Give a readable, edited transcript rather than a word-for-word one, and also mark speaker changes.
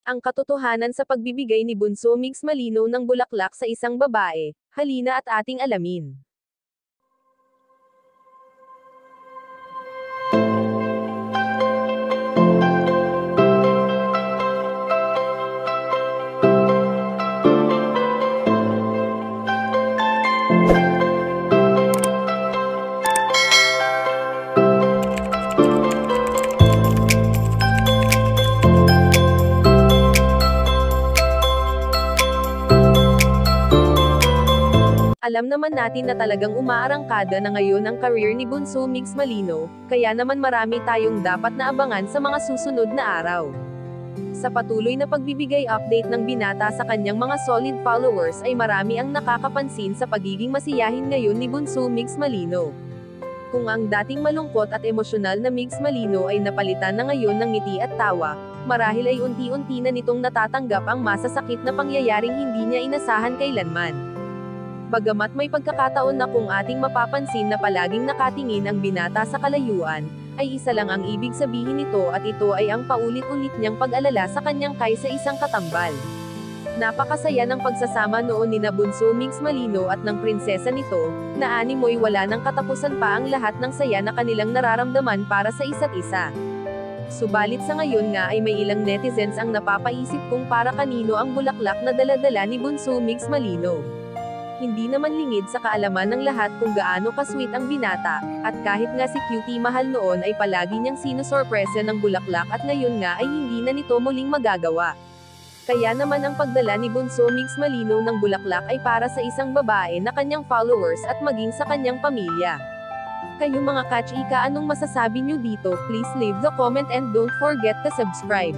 Speaker 1: Ang katotohanan sa pagbibigay ni Bunso Mix Malino ng bulaklak sa isang babae, halina at ating alamin. Alam naman natin na talagang umaarangkada na ngayon ang career ni Bunso Mix Malino, kaya naman marami tayong dapat na abangan sa mga susunod na araw. Sa patuloy na pagbibigay update ng binata sa kanyang mga solid followers ay marami ang nakakapansin sa pagiging masiyahin ngayon ni Bunso Mix Malino. Kung ang dating malungkot at emosyonal na Mix Malino ay napalitan na ngayon ng ngiti at tawa, marahil ay unti-unti na nitong natatanggap ang masasakit na pangyayaring hindi niya inasahan kailanman. Bagamat may pagkakataon na kung ating mapapansin na palaging nakatingin ang binata sa kalayuan, ay isa lang ang ibig sabihin nito at ito ay ang paulit-ulit niyang pag-alala sa kanyang kaysa isang katambal. Napakasaya ng pagsasama noon ni Bunso Mix Malino at ng prinsesa nito, na animoy wala nang katapusan pa ang lahat ng saya na kanilang nararamdaman para sa isa't isa. Subalit sa ngayon nga ay may ilang netizens ang napapaisip kung para kanino ang bulaklak na dala-dala ni Bunso Mix Malino. Hindi naman lingid sa kaalaman ng lahat kung gaano ka-sweet ang binata, at kahit nga si Cutie Mahal noon ay palagi niyang sinusorpresa ng bulaklak at ngayon nga ay hindi na nito muling magagawa. Kaya naman ang pagdala ni Bunso Mix Malino ng bulaklak ay para sa isang babae na kanyang followers at maging sa kanyang pamilya. Kayo mga ka-chika, anong masasabi niyo dito? Please leave the comment and don't forget to subscribe.